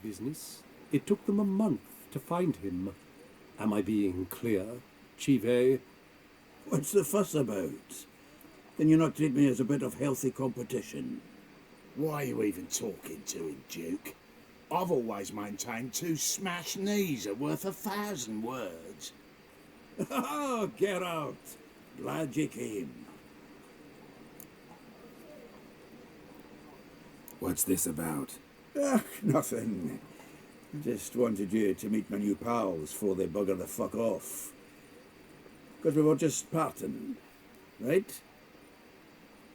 business. It took them a month to find him. Am I being clear, Chive? What's the fuss about? Can you not treat me as a bit of healthy competition? Why are you even talking to him, Duke? I've always maintained 2 smashed knees are worth 1,000 words. Oh, get out! Glad you came. What's this about? Nothing. Just wanted you to meet my new pals before they bugger the fuck off. Because we were just parting, right?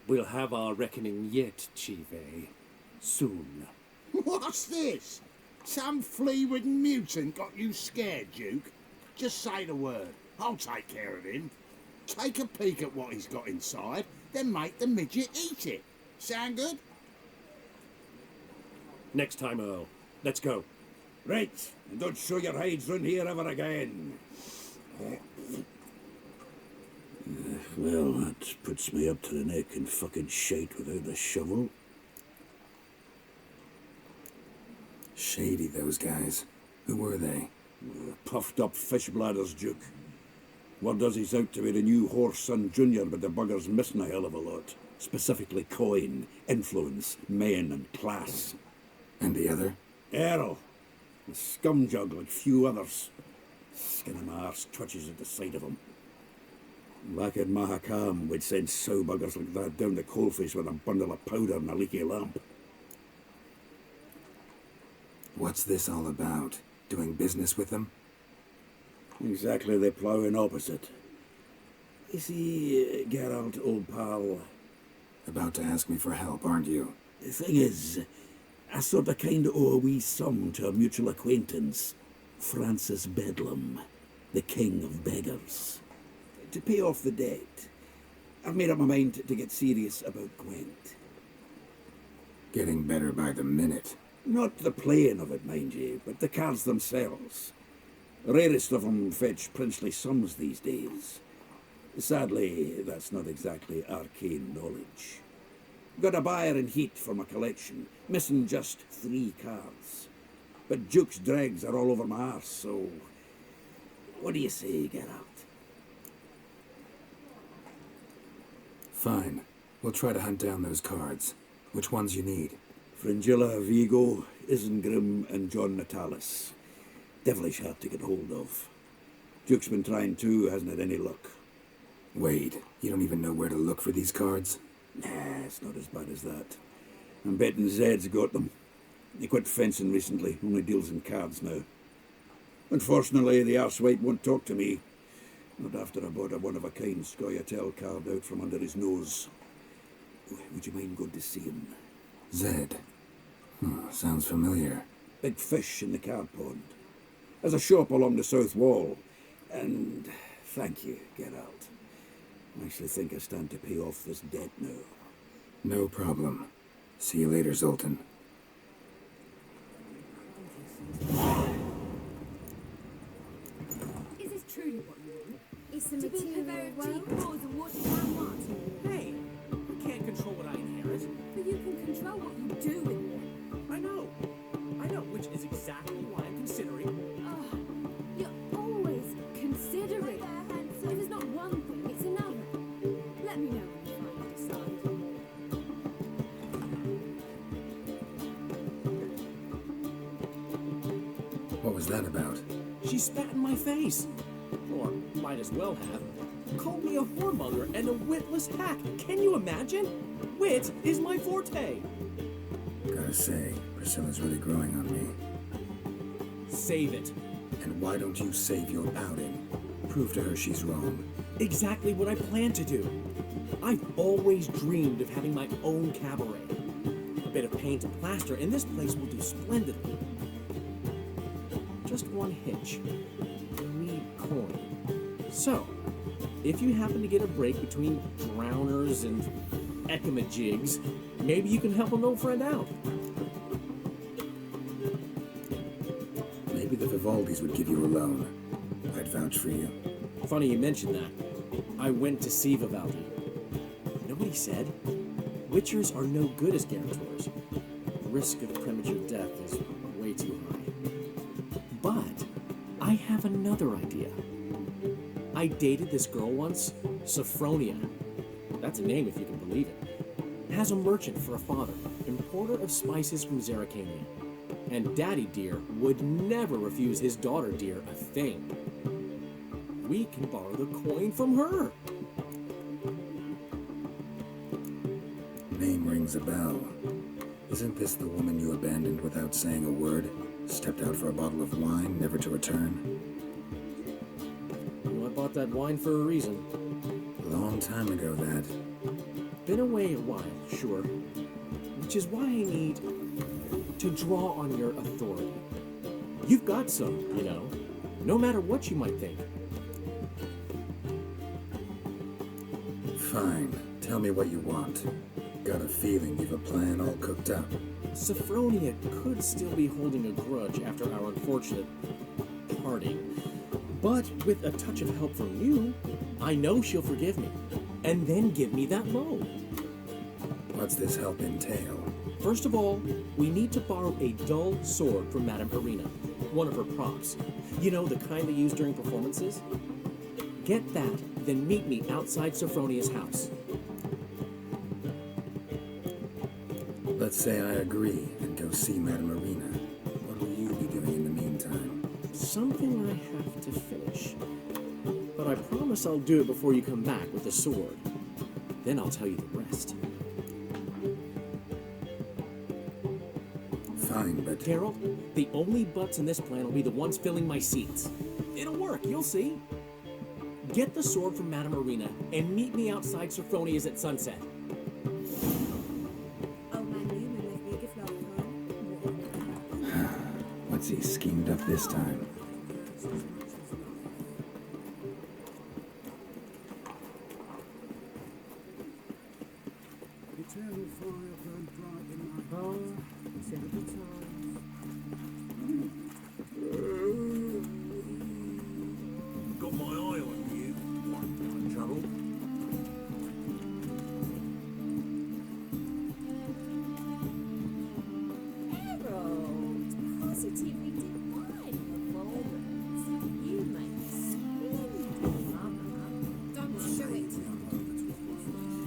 We'll have our reckoning yet, Chive. Soon. What's this? Some flea-ridden mutant got you scared, Duke? Just say the word. I'll take care of him. Take a peek at what he's got inside, then make the midget eat it. Sound good? Next time, Earl. Let's go. Right, and don't show your hides round here ever again. Well, that puts me up to the neck in fucking shite without a shovel. Shady, those guys. Who were they? Puffed up fish bladders, Duke. Word does he's out to be the new Horse-son Junior, but the bugger's missing a hell of a lot. Specifically coin, influence, men and class. And the other? Earl. A scumjug like few others. Skin of my arse twitches at the sight of him. Back at Mahakam, we'd send sow buggers like that down the coalface with a bundle of powder and a leaky lamp. What's this all about? Doing business with them? Exactly the ploughing opposite. You see, Geralt, old pal... About to ask me for help, aren't you? The thing is, I sort of kind of owe a wee sum to a mutual acquaintance, Francis Bedlam, the king of beggars. To pay off the debt, I've made up my mind to get serious about Gwent. Getting better by the minute. Not the playing of it, mind you, but the cards themselves. The rarest of them fetch princely sums these days. Sadly, that's not exactly arcane knowledge. Got a buyer in heat for my collection, missing just 3 cards. But Duke's dregs are all over my arse, so... What do you say, Geralt? Fine. We'll try to hunt down those cards. Which ones you need? Fringilla, Vigo, Isengrim, and John Natalis. Devilish hard to get hold of. Duke's been trying too, hasn't had any luck. Wade, you don't even know where to look for these cards? Nah, it's not as bad as that. I'm betting Zed's got them. He quit fencing recently, only deals in cards now. Unfortunately, the arsewipe won't talk to me. Not after I bought a one-of-a-kind Scoia'tael card out from under his nose. Would you mind going to see him? Zed. Sounds familiar. Big fish in the card pond. There's a shop along the south wall. And thank you, Geralt. I actually think I stand to pay off this debt now. No problem. See you later, Zoltan. Is this truly what you want? Is the To be material very well? cheap cause and water down what? Hey, I can't control what I inherit. But you can control what you do with it. I know, which is exactly why I'm considering. Oh, you're always considering. If it's not one thing, it's another. Let me know when you finally decide. What was that about? She spat in my face. Or might as well have. Called me a whoremonger and a witless hack. Can you imagine? Wit is my forte. Gotta say, Priscilla's really growing on me. Save it. And why don't you save your pouting? Prove to her she's wrong. Exactly what I plan to do. I've always dreamed of having my own cabaret. A bit of paint and plaster, and this place will do splendidly. Just one hitch. I need coin. So, if you happen to get a break between drowners and ecamajigs, maybe you can help an old friend out. Maybe the Vivaldis would give you a loan. I'd vouch for you. Funny you mentioned that. I went to see Vivaldi. Nobody said. Witchers are no good as guarantors. The risk of premature death is way too high. But I have another idea. I dated this girl once, Sophronia. That's a name if you can believe it. Has a merchant for a father, importer of spices from Zeracania. And Daddy Dear would never refuse his daughter Dear a thing. We can borrow the coin from her. Name rings a bell. Isn't this the woman you abandoned without saying a word? Stepped out for a bottle of wine, never to return? Well, I bought that wine for a reason. Long time ago, that. Been away a while, sure. Which is why I need to draw on your authority. You've got some, you know, no matter what you might think. Fine. Tell me what you want. Got a feeling you've a plan all cooked up. Sophronia could still be holding a grudge after our unfortunate parting. But with a touch of help from you, I know she'll forgive me. And then give me that loan. What's this help entail? First of all, we need to borrow a dull sword from Madame Irina, one of her props. You know, the kind they use during performances? Get that, then meet me outside Sophronia's house. Let's say I agree and go see Madame Irina. What will you be doing in the meantime? Something I have to finish. But I promise I'll do it before you come back with the sword. Then I'll tell you the rest. Fine, but... Carol, the only butts in this plan will be the ones filling my seats. It'll work, you'll see. Get the sword from Madame Irina and meet me outside Sophronia's at sunset. Old man Newman left me a gift last time. What's he schemed up this time? Eternal fire burned bright in my heart. Several times. Got my eye on you. One trouble. Harold, positively divine performance. You make a splendid mother. Don't show it.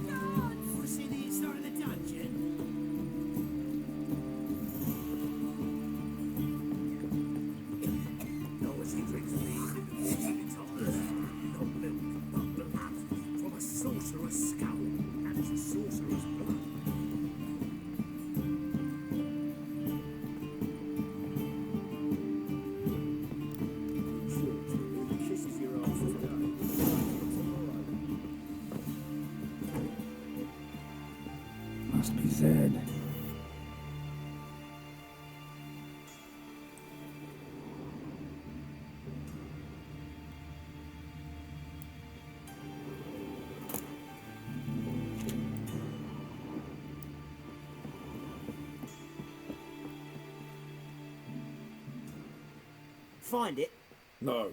God, Want to see the inside of the dungeon? No, as he drinks these not milk, but blood. From a sorcerer's skull and a sorcerer's blood. Kisses your ass today. Must be Zed. Find it? No,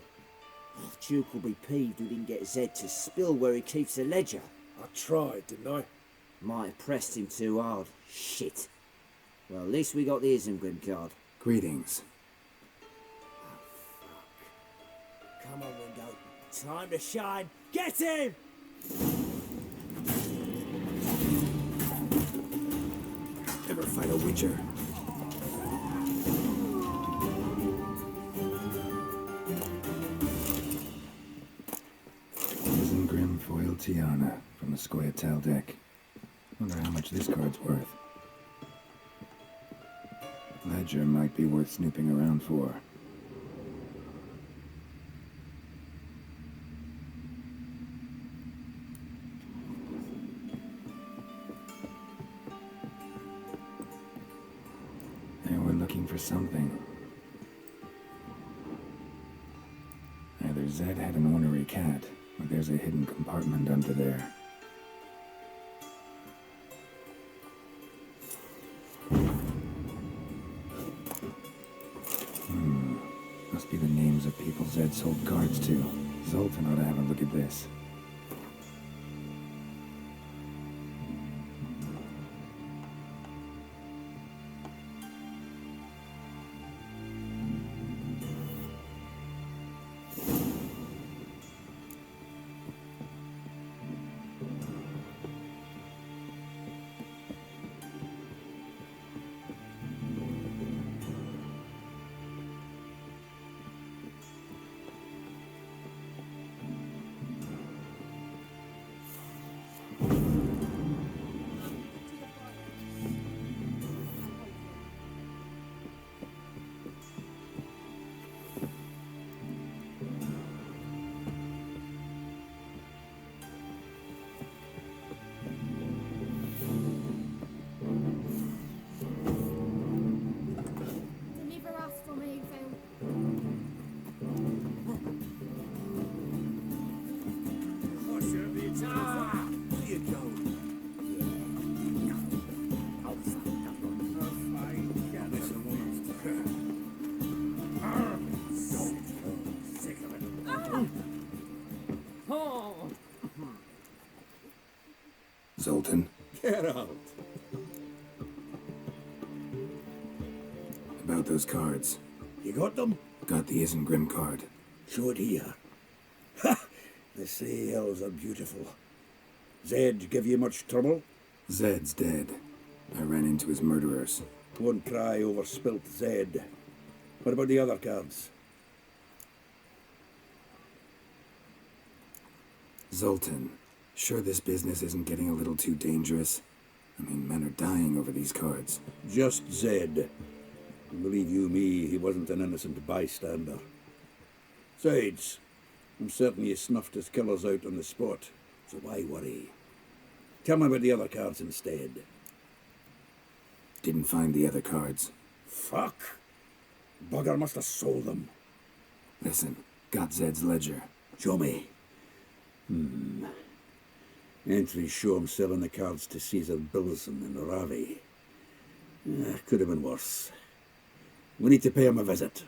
Oh, Duke will be peeved we didn't get Zed to spill where he keeps the ledger. I tried, didn't I? Might have pressed him too hard. Shit. Well, at least we got the Isengrim card. Greetings. Come on, Window. Time to shine. Get him! Ever fight a witcher? Isengrim foil Tiana from the Scoia'tael deck. Wonder how much this card's worth. Ledger might be worth snooping around for. And we're looking for something. Either Zed had an ornery cat, or there's a hidden compartment under there. Must be the names of people Zed sold cards to. Zoltan ought to have a look at this. Zoltan, Geralt. about those cards. You got them? Got the Isengrim card. Show it here. Ha! They say elves are beautiful. Zed give you much trouble? Zed's dead. I ran into his murderers. Won't cry over spilt Zed. What about the other cards? Zoltan, sure this business isn't getting a little too dangerous? I mean, men are dying over these cards. Just Zed. And believe you me, he wasn't an innocent bystander. Besides, I'm certain you snuffed his killers out on the spot, so why worry? Tell me about the other cards instead. Didn't find the other cards. Fuck! Bugger must have sold them. Listen, got Zed's ledger. Show me. Entries show him selling the cards to Caesar Bilson and Ravvy. Could have been worse. We need to pay him a visit.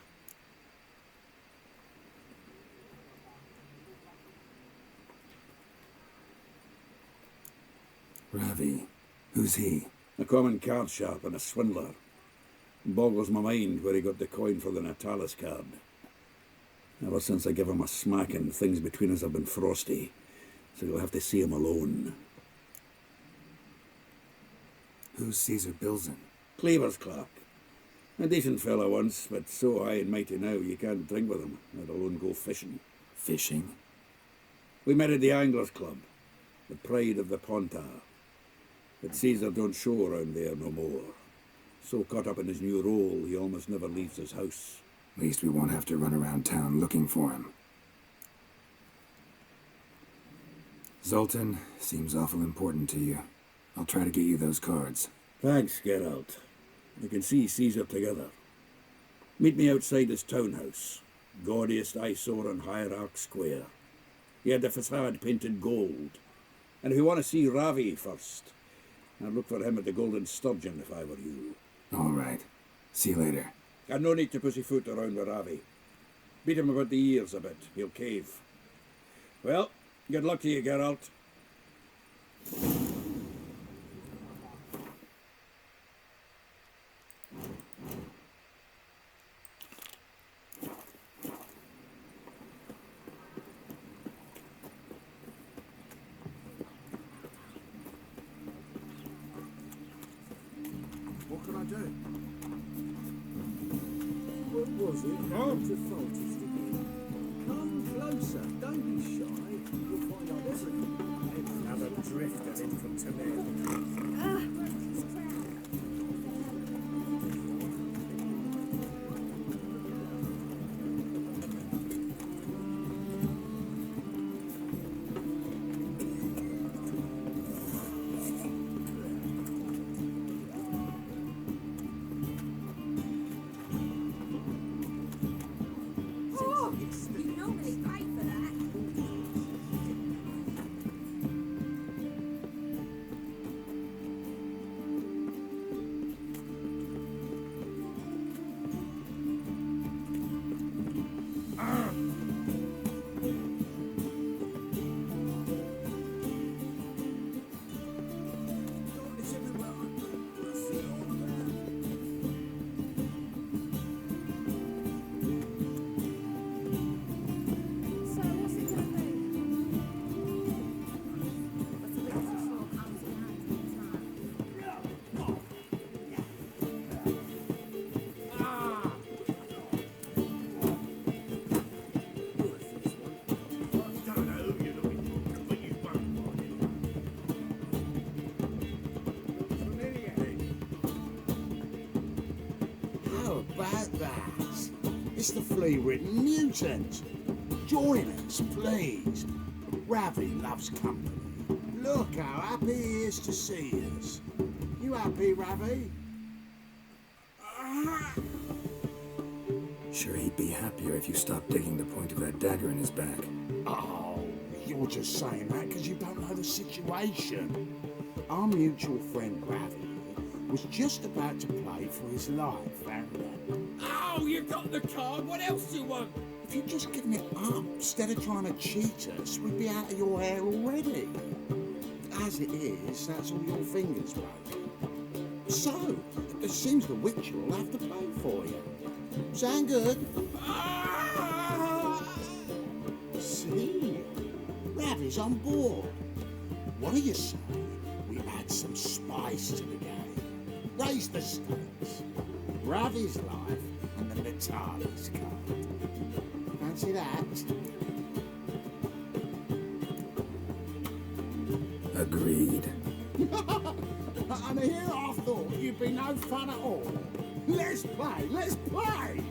Ravvy, who's he? A common card sharp and a swindler. Boggles my mind where he got the coin for the Natalis card. Ever since I gave him a smacking, things between us have been frosty, so you'll have to see him alone. Who's Caesar Bilson? Cleaver's clerk. A decent fellow once, but so high and mighty now you can't drink with him, let alone go fishing. Fishing? We met at the Anglers Club, the pride of the Pontar. But Caesar don't show around there no more. So caught up in his new role, he almost never leaves his house. At least we won't have to run around town looking for him. Zoltan, seems awful important to you. I'll try to get you those cards. Thanks, Geralt. We can see Caesar together. Meet me outside his townhouse. Gaudiest eyesore on Hierarch Square. He had the facade painted gold. And if you want to see Ravvy first, I'd look for him at the Golden Sturgeon if I were you. All right. See you later. And no need to pussyfoot around with Ravvy. Beat him about the ears a bit. He'll cave. Well, good luck to you, Geralt. What can I do? What was it? How to fault is to come closer. Don't be shy. You'll find out everything. Another drifter in from Tamir. Oh, you normally pay for that. So what's it gonna be? What's the big before comes in hand? Don't know who you're looking for, but you won't find it. How about that? It's the flea-ridden mutant. Join us, please. Ravvy loves company. Look how happy he is to see us. You happy, Ravvy? Sure, he'd be happier if you stopped digging the point of that dagger in his back. Oh, you're just saying that because you don't know the situation. Our mutual friend Ravvy was just about to play for his life, and Oh, you got the card. What else do you want? if you'd just given it up instead of trying to cheat us, we'd be out of your hair already. as it is, that's all your fingers broken. So, it seems the witcher will have to pay for you. Sound good? See, Ravvy's on board. What do you say? We add some spice to the game. Raise the stakes. Ravvy's life and the Natalis card. Fancy that? Agreed. And here I thought you'd be no fun at all. Let's play, let's play!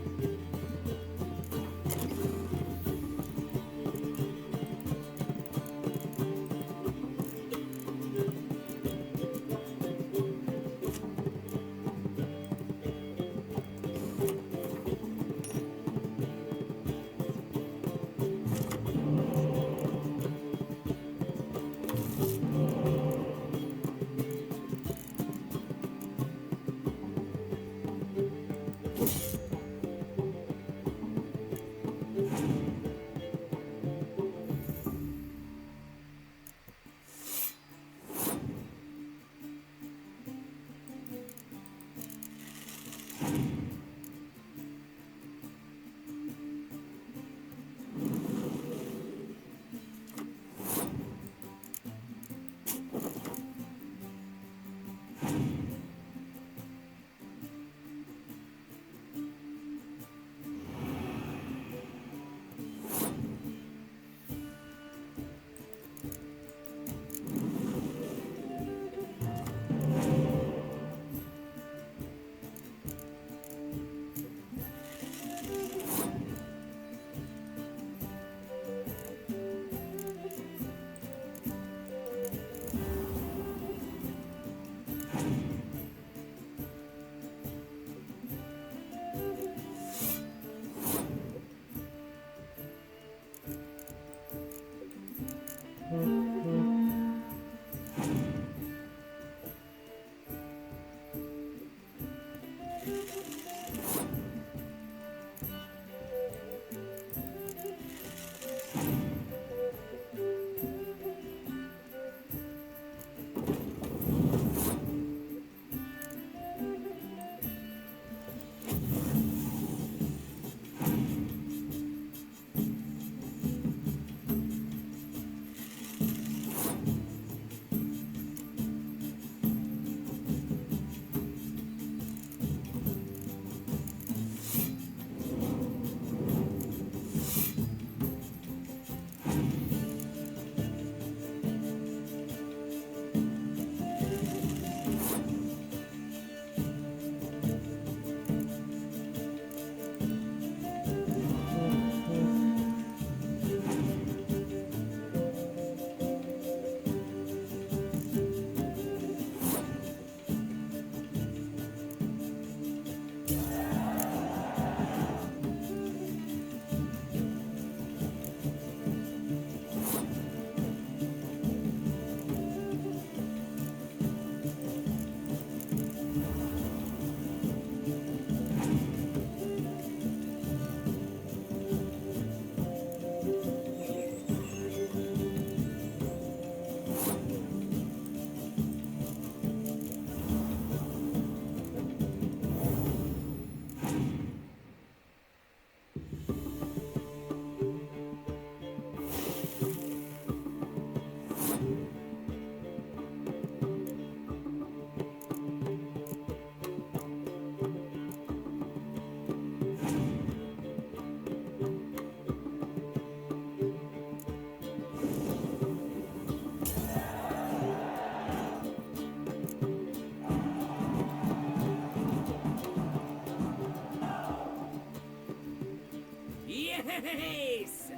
Yes!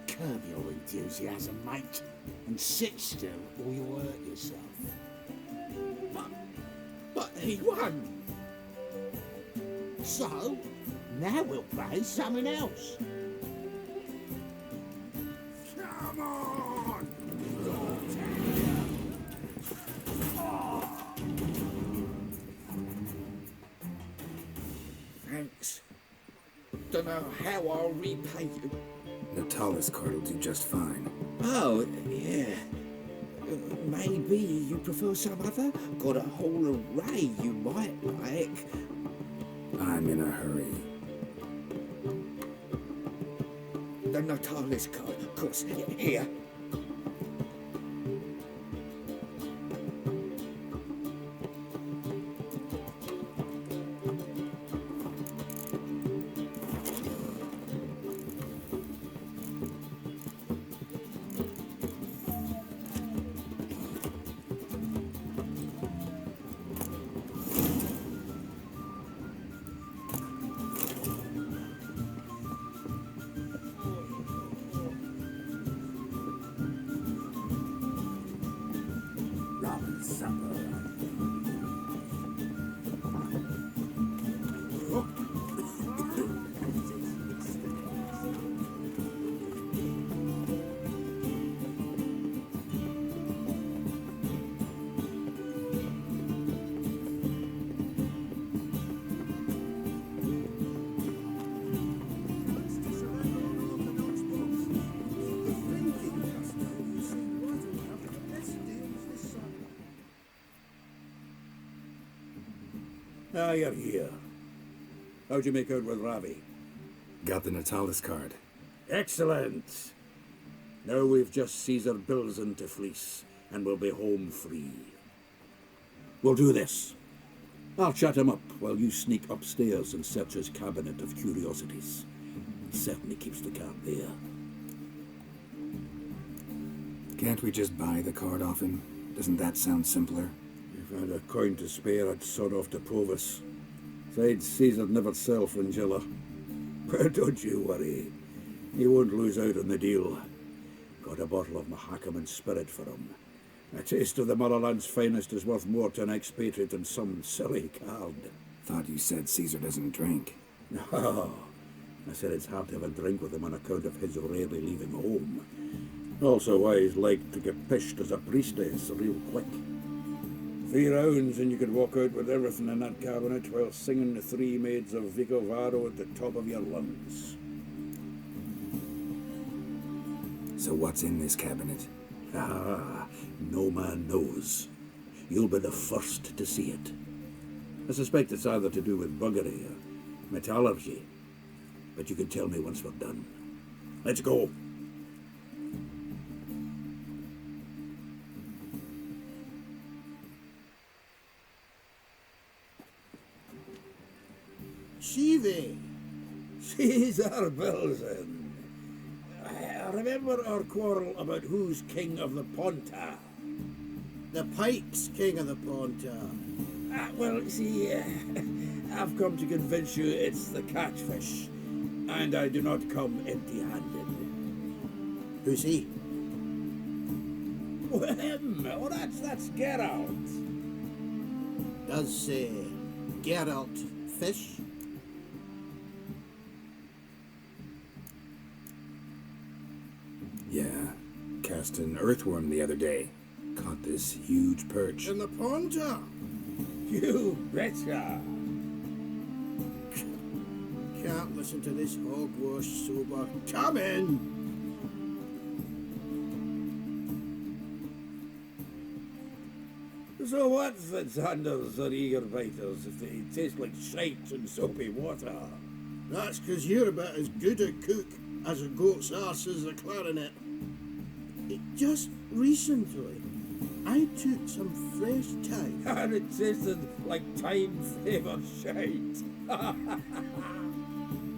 Curb your enthusiasm, mate, and sit still or you'll hurt yourself. But he won! So, now we'll play something else. Come on! Thanks. Dunno how I'll repay you. Natalis card will do just fine. Oh, yeah. maybe you prefer some other? Got a whole array you might like. I'm in a hurry. The Natalis card, of course. Here. Ramen supper. Ah, you're here. How'd you make out with Ravvy? Got the Natalis card. Excellent. Now we've just Caesar Bilzen to fleece, and we'll be home free. We'll do this. I'll shut him up while you sneak upstairs and search his cabinet of curiosities. It certainly keeps the cat there. Can't we just buy the card off him? Doesn't that sound simpler? If I had a coin to spare, I'd sod off to Provis. Besides, Caesar'd never sell Fringilla. But don't you worry. He won't lose out on the deal. Got a bottle of Mahakaman spirit for him. A taste of the motherland's finest is worth more to an expatriate than some silly card. Thought you said Caesar doesn't drink. No. I said it's hard to have a drink with him on account of his rarely leaving home. Also why he's like to get pished as a priestess real quick. 3 rounds and you could walk out with everything in that cabinet while singing the 3 maids of Vicovaro at the top of your lungs. So what's in this cabinet? Ah, no man knows. You'll be the first to see it. I suspect it's either to do with buggery or metallurgy. But you can tell me once we're done. Let's go. Shivi. Caesar Bilzen. I remember our quarrel about who's king of the Ponta. The Pike's king of the Ponta. Well, see, I've come to convince you it's the catfish, and I do not come empty-handed. Who's he? Well, him. Oh, that's Geralt. Does Geralt fish? Yeah. Cast an earthworm the other day. Caught this huge perch. In the Ponta? You betcha. Can't listen to this hogwash sober. Come in! So what's the Xanders or eager biters if they taste like shite and soapy water? That's 'cause you're about as good a cook as a goat's arse is a clarinet. Just recently, I took some fresh thyme. And it tasted like time-flavoured shite.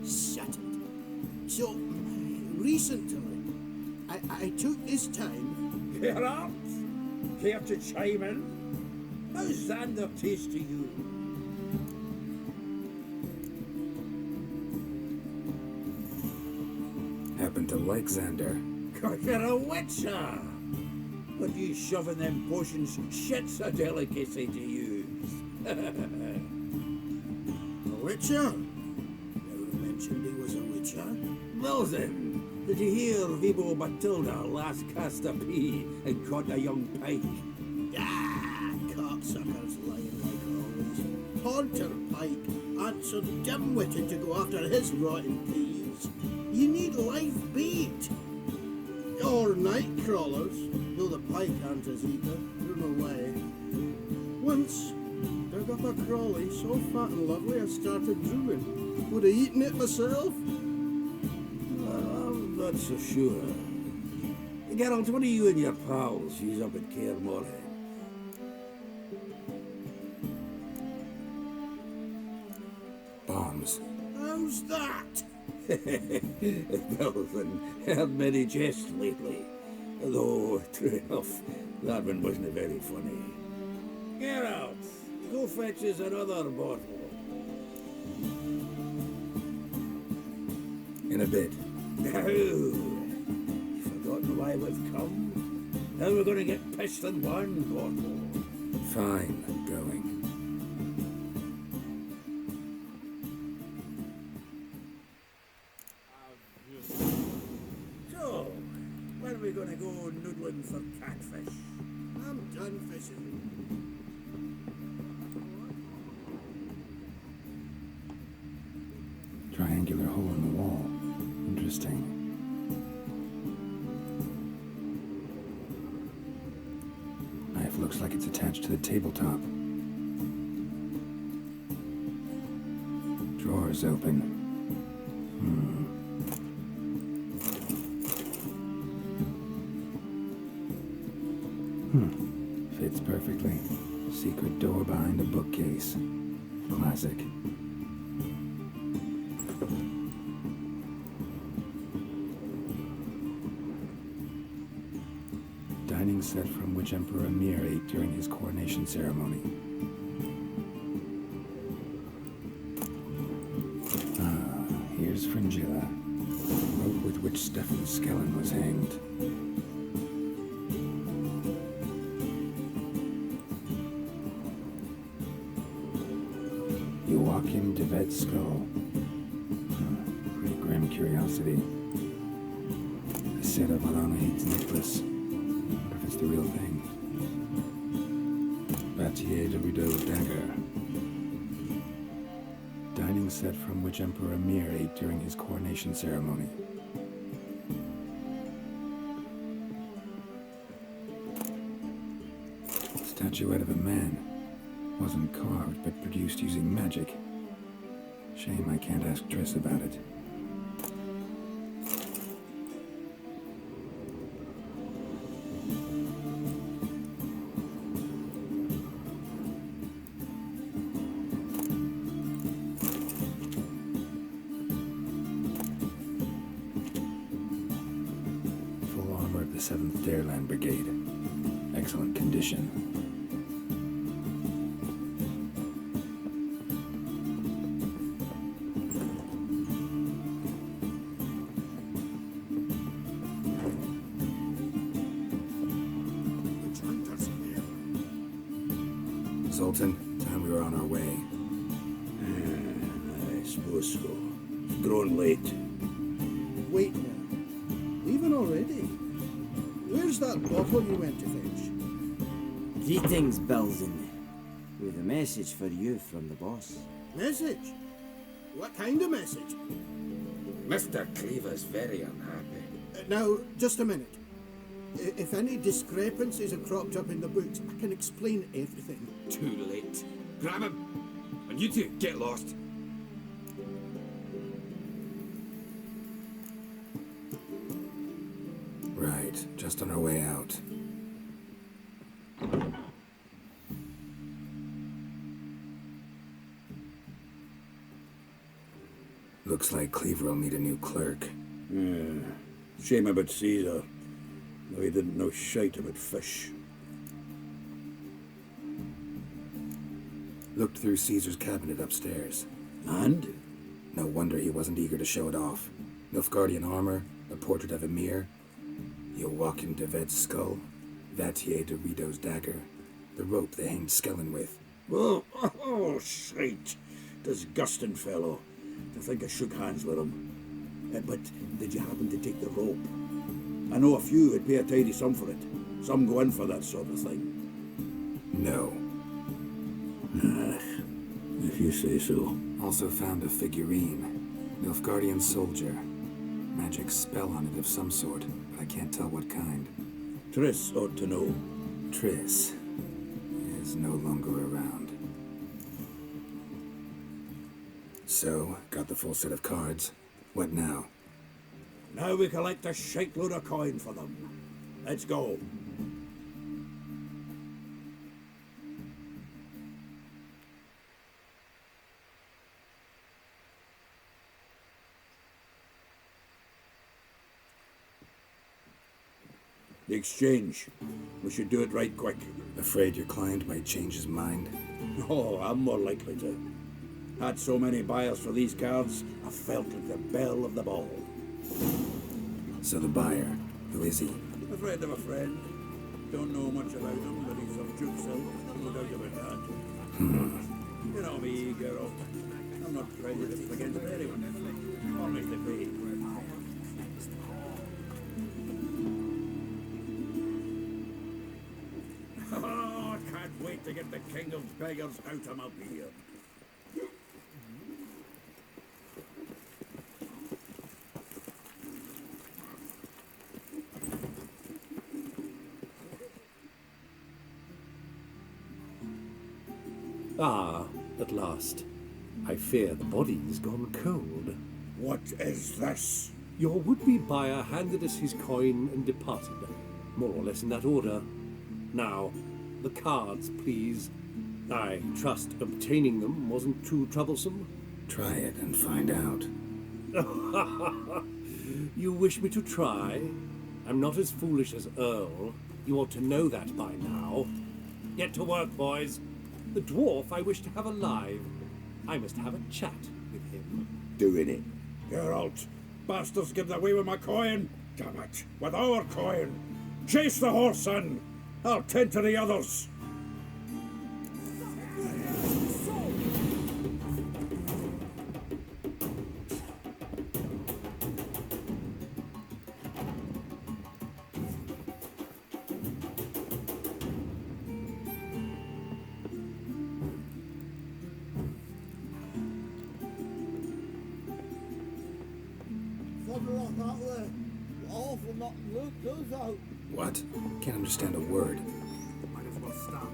Shut it. So, recently, I took this time. Geralt, care to chime in? How's Xander taste to you? Happen to like Xander. You're a witcher! But you shoving them potions, shit's a delicacy to use. A witcher? Never mentioned he was a witcher. Well then, did you hear Vibo Matilda last cast a pea and caught a young pike? Ah, cocksuckers lying like always. Haunter Pike aren't so dim-witted to go after his rotten peas. You need live bait. Or night crawlers, though the pike aren't as eager. They're no way. Once, dug up a crawly so fat and lovely I started drooling. Would have eaten it myself. I'm not so sure. Geralt, what do you and your pals use up at Kaer Morhen? Bombs. How's that? Well, then, heard many jests lately. Though, true enough, that one wasn't very funny. Geralt, go fetch us another bottle. In a bit. Now, you forgotten why we've come? Now we're going to get pissed in one bottle. Fine, I'm going. So, when are we going to go noodling for catfish? I'm done fishing. Triangular hole in the wall. Interesting. Knife looks like it's attached to the tabletop. Drawer's open. Fits perfectly. Secret door behind a bookcase. Classic. Dining set from which Emperor Emir ate during his coronation ceremony. Here's Fringilla, rope with which Stefan Skellen was hanged. Joachim de Vet's skull. Pretty grim curiosity. A set of Alanaid's necklace. Wonder if it's the real thing. Batier de Rideau's dagger. Dining set from which Emperor Emir ate during his coronation ceremony. Statuette of a man. Wasn't carved, but produced using magic. Shame I can't ask Triss about it. Full armor of the 7th Dareland Brigade. Excellent condition. Sultan, time we were on our way. I suppose so. It's growing late. Wait now. Leaving already? Where's that bottle you went to fetch? Greetings, Belzen. With a message for you from the boss. Message? What kind of message? Mr. Cleaver's very unhappy. Now, just a minute. If any discrepancies have cropped up in the books, I can explain everything. Too late. Grab him! And you two, get lost. Right, just on our way out. Looks like Cleaver will need a new clerk. Yeah. Shame about Caesar. No, he didn't know shite about fish. Looked through Caesar's cabinet upstairs. And? No wonder he wasn't eager to show it off. Nilfgaardian armor, a portrait of Emir, Joachim de Vet's skull, Vatier de Rideau's dagger, the rope they hanged Skellen with. Oh, shite. Disgusting fellow. To think I shook hands with him. But did you happen to take the rope? I know a few would pay a tidy sum for it. Some go in for that sort of thing. No. If you say so. Also found a figurine. Nilfgaardian soldier. magic spell on it of some sort, but I can't tell what kind. Triss ought to know. Triss is no longer around. So, got the full set of cards. What now? Now we collect a shitload of coin for them. Let's go. The exchange. We should do it right quick. Afraid your client might change his mind? Oh, I'm more likely to. Had so many buyers for these cards, I felt like the belle of the ball. So the buyer, who is he? A friend of a friend. Don't know much about him, but he's of Duke's ilk, no doubt about that. You know me, girl. I'm not prejudiced against anyone. Only the pay. Oh, I can't wait to get the king of beggars out of my beer. Ah, at last. I fear the body's gone cold. What is this? Your would-be buyer handed us his coin and departed, more or less in that order. Now, the cards, please. I trust obtaining them wasn't too troublesome. Try it and find out. You wish me to try? I'm not as foolish as Earl. You ought to know that by now. Get to work, boys. The dwarf I wish to have alive. I must have a chat with him. Doing it. Geralt, bastards getting away with my coin. Damn it, with our coin. Chase the horse, son. I'll tend to the others. What? Can't understand a word. Might as well stop.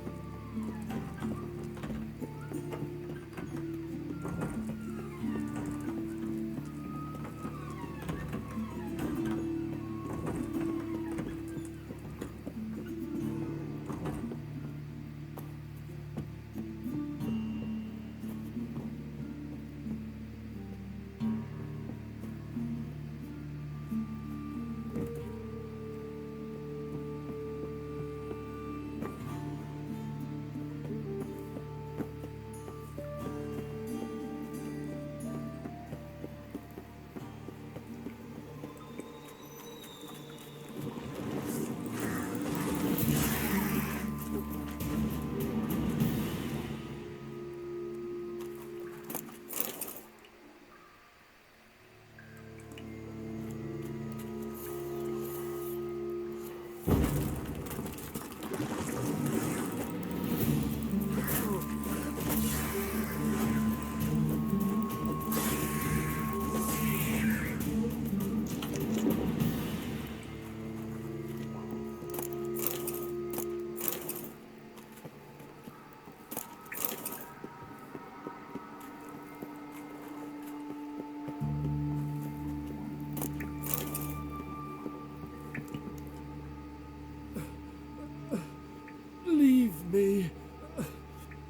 Leave me,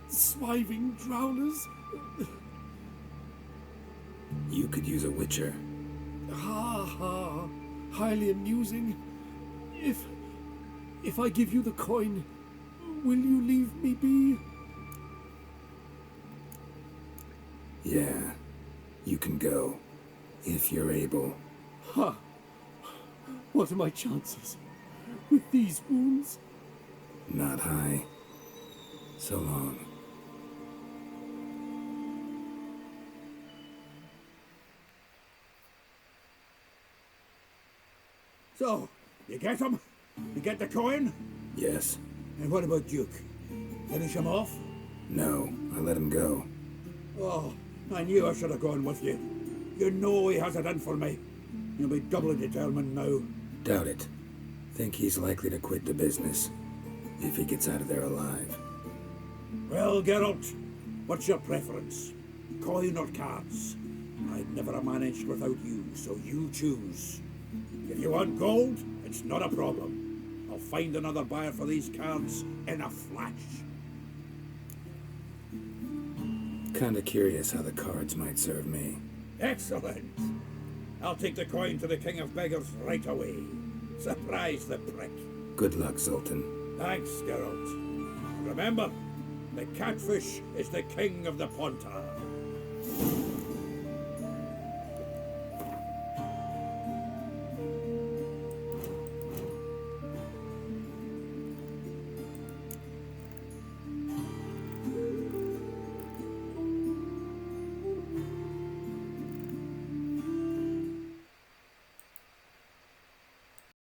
swiving drowners. You could use a witcher. Ha ha, highly amusing. If I give you the coin, will you leave me be? Yeah, you can go. If you're able. Ha! What are my chances with these wounds? Not high. So long. So, you get him? You get the coin? Yes. And what about Duke? Finish him off? No, I let him go. Oh, I knew I should have gone with you. You know he has it in for me. You'll be doubly determined now. Doubt it. Think he's likely to quit the business. If he gets out of there alive. Well, Geralt, what's your preference? Coin or cards? I'd never have managed without you, so you choose. If you want gold, it's not a problem. I'll find another buyer for these cards in a flash. Kinda curious how the cards might serve me. Excellent. I'll take the coin to the King of Beggars right away. Surprise the prick. Good luck, Sultan. Thanks, Geralt. Remember, the catfish is the king of the Pontar.